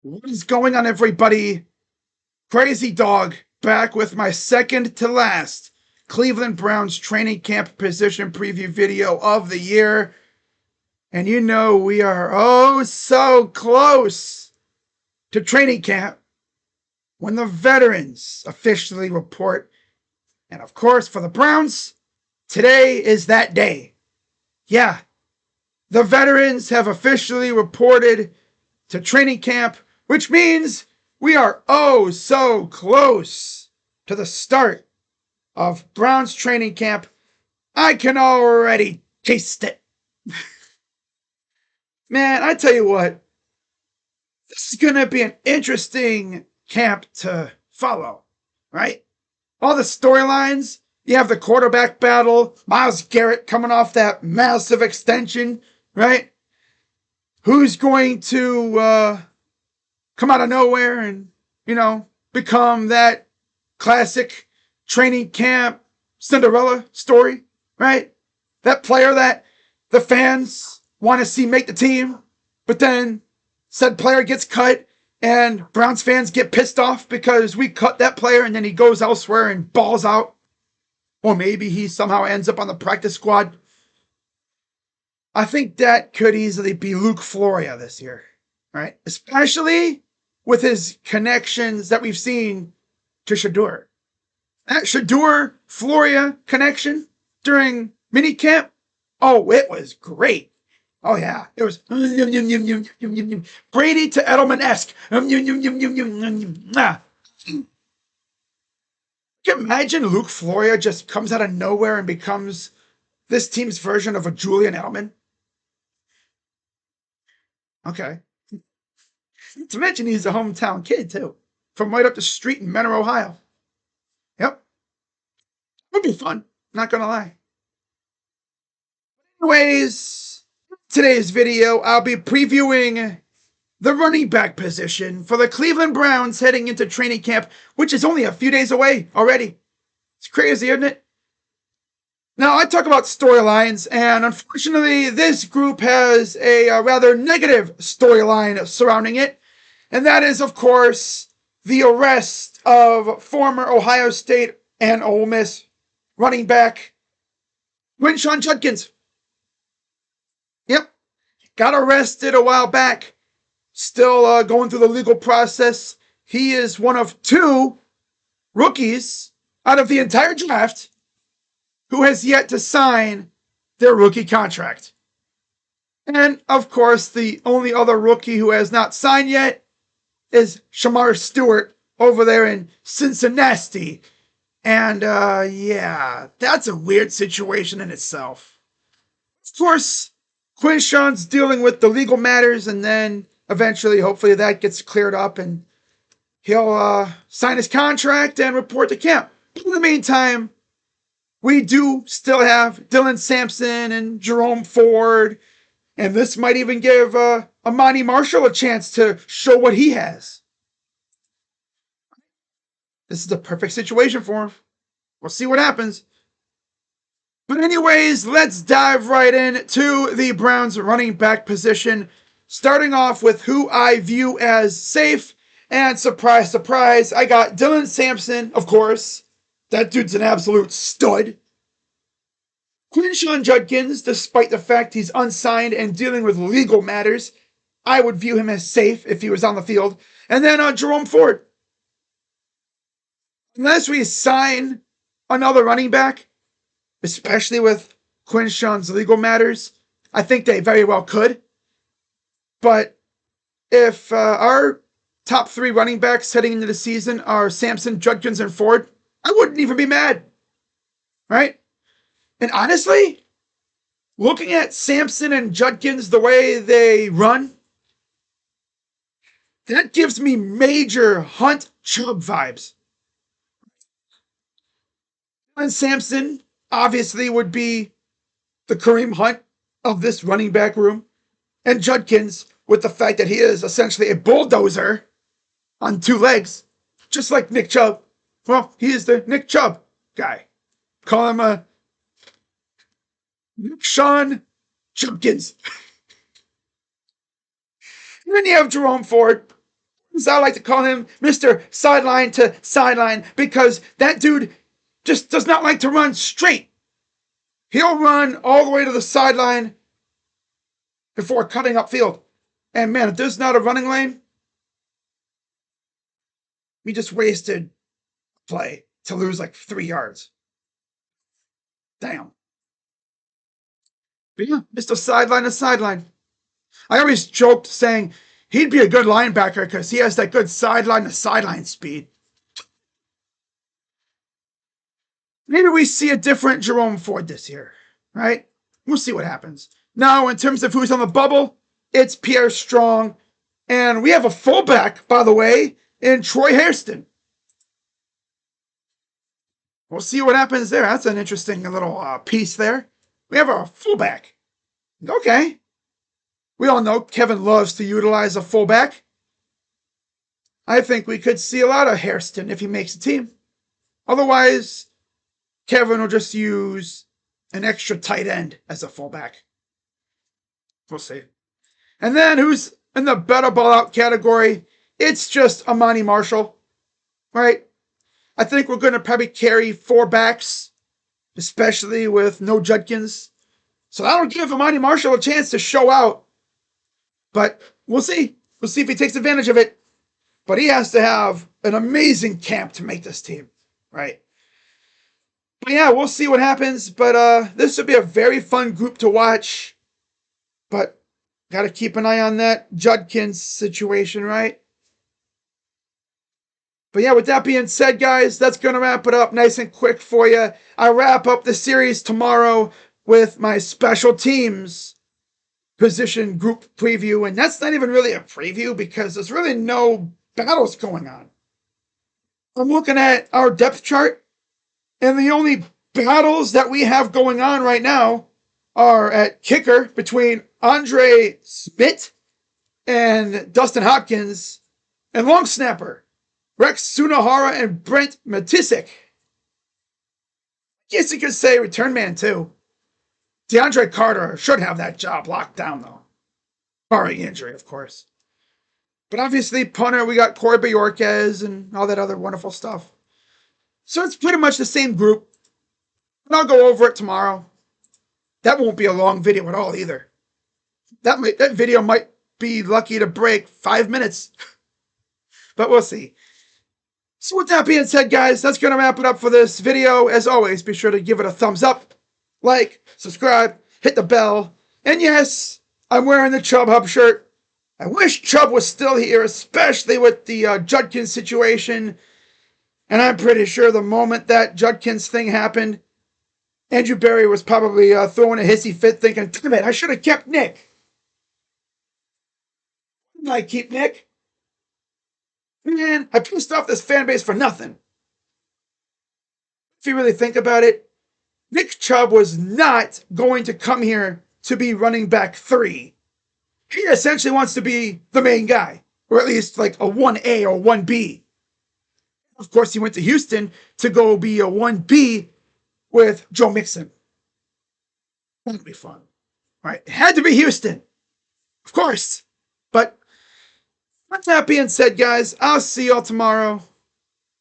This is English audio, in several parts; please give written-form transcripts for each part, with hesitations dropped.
What is going on, everybody? Crazy Dog back with my second to last Cleveland Browns training camp position preview video of the year. And you know we are oh so close to training camp when the veterans officially report. And of course, for the Browns, today is that day. Yeah, the veterans have officially reported to training camp, which means we are oh so close to the start of Browns training camp. I can already taste it. Man, I tell you what, this is going to be an interesting camp to follow, right? All the storylines. You have the quarterback battle, Myles Garrett coming off that massive extension, right? Who's going to come out of nowhere and, become that classic training camp Cinderella story, right? That player that the fans want to see make the team, but then said player gets cut and Browns fans get pissed off because we cut that player and then he goes elsewhere and balls out. Or maybe he somehow ends up on the practice squad. I think that could easily be Luke Floria this year, right? Especially with his connections that we've seen to Shedeur. That Shedeur Floria connection during minicamp, oh, it was great. Oh yeah, it was Brady to Edelman-esque. Can you imagine Luke Floria just comes out of nowhere and becomes this team's version of a Julian Edelman? Okay. To mention he's a hometown kid, too. From right up the street in Menor, Ohio. Yep. Would be fun. Not gonna lie. Anyways, today's video, I'll be previewing the running back position for the Cleveland Browns heading into training camp, which is only a few days away already. It's crazy, isn't it? Now, I talk about storylines, and unfortunately, this group has a rather negative storyline surrounding it. And that is, of course, the arrest of former Ohio State and Ole Miss running back Quinshon Judkins. Yep, got arrested a while back. Still going through the legal process. He is one of two rookies out of the entire draft who has yet to sign their rookie contract. And, of course, the only other rookie who has not signed yet is Shemar Stewart over there in Cincinnati. And, yeah, that's a weird situation in itself. Of course, Quinshon's dealing with the legal matters, and then eventually, hopefully, that gets cleared up, and he'll sign his contract and report to camp. But in the meantime, we do still have Dylan Sampson and Jerome Ford, and this might even give Amani Marshall a chance to show what he has. This is the perfect situation for him. We'll see what happens. But anyways, let's dive right into the Browns running back position, starting off with who I view as safe. And surprise, surprise, I got Dylan Sampson, of course. That dude's an absolute stud. Quinshon Judkins, despite the fact he's unsigned and dealing with legal matters, I would view him as safe if he was on the field. And then Jerome Ford. Unless we sign another running back, especially with Quinshon's legal matters, I think they very well could. But if our top three running backs heading into the season are Sampson, Judkins, and Ford, I wouldn't even be mad. Right? And honestly, looking at Sampson and Judkins, the way they run, that gives me major Hunt Chubb vibes. And Sampson obviously would be the Kareem Hunt of this running back room. And Judkins, with the fact that he is essentially a bulldozer on two legs, just like Nick Chubb. Well, he is the Nick Chubb guy. Call him Sean Judkins. And then you have Jerome Ford. So I like to call him Mr. Sideline to Sideline because that dude just does not like to run straight. He'll run all the way to the sideline before cutting upfield. And man, if there's not a running lane, we just wasted play to lose like 3 yards. Damn. But yeah, Mr. Sideline to Sideline. I always joked saying he'd be a good linebacker because he has that good sideline to sideline speed. Maybe we see a different Jerome Ford this year, right? We'll see what happens. Now, in terms of who's on the bubble, it's Pierre Strong. And we have a fullback, by the way, in Troy Hairston. We'll see what happens there. That's an interesting little piece there. We have a fullback. Okay. We all know Kevin loves to utilize a fullback. I think we could see a lot of Hairston if he makes a team. Otherwise, Kevin will just use an extra tight end as a fullback. We'll see. And then who's in the better ball out category? It's just Amani Marshall, right? I think we're going to probably carry 4 backs, especially with no Judkins. So that'll give Amani Marshall a chance to show out. But we'll see. We'll see if he takes advantage of it. But he has to have an amazing camp to make this team, right? But yeah, we'll see what happens. But this would be a very fun group to watch. But got to keep an eye on that Judkins situation, right? But yeah, with that being said, guys, that's going to wrap it up nice and quick for you. I wrap up the series tomorrow with my special teams position group preview. And that's not even really a preview because there's really no battles going on. I'm looking at our depth chart, and the only battles that we have going on right now are at kicker between Andre Smith and Dustin Hopkins, and long snapper Rex Sunahara and Brent Matisik. Guess you could say return man too. DeAndre Carter should have that job locked down though. Barring injury, of course. But obviously, punter, we got Corey Bajorquez and all that other wonderful stuff. So it's pretty much the same group. And I'll go over it tomorrow. That won't be a long video at all either. That video might be lucky to break 5 minutes. But we'll see. So with that being said, guys, that's going to wrap it up for this video. As always, be sure to give it a thumbs up, like, subscribe, hit the bell. And yes, I'm wearing the Chubb Hub shirt. I wish Chubb was still here, especially with the Judkins situation. And I'm pretty sure the moment that Judkins thing happened, Andrew Berry was probably throwing a hissy fit thinking, damn it, I should have kept Nick. Didn't I keep Nick? Man, I pissed off this fan base for nothing. If you really think about it, Nick Chubb was not going to come here to be running back 3. He essentially wants to be the main guy, or at least like a 1A or 1B. Of course, he went to Houston to go be a 1B with Joe Mixon. That'd be fun. Right? It had to be Houston. Of course. But with that being said, guys, I'll see y'all tomorrow.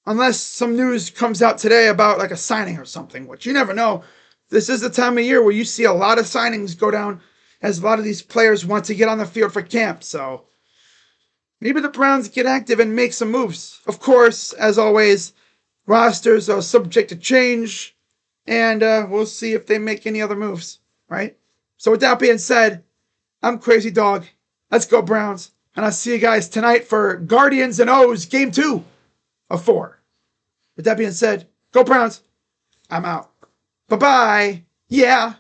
Unless some news comes out today about like a signing or something, which you never know. This is the time of year where you see a lot of signings go down as a lot of these players want to get on the field for camp. So maybe the Browns get active and make some moves. Of course, as always, rosters are subject to change. And we'll see if they make any other moves, right? So with that being said, I'm Crazy Dog. Let's go Browns. And I'll see you guys tonight for Guardians and O's Game 2 of 4. With that being said, go Browns. I'm out. Bye-bye. Yeah.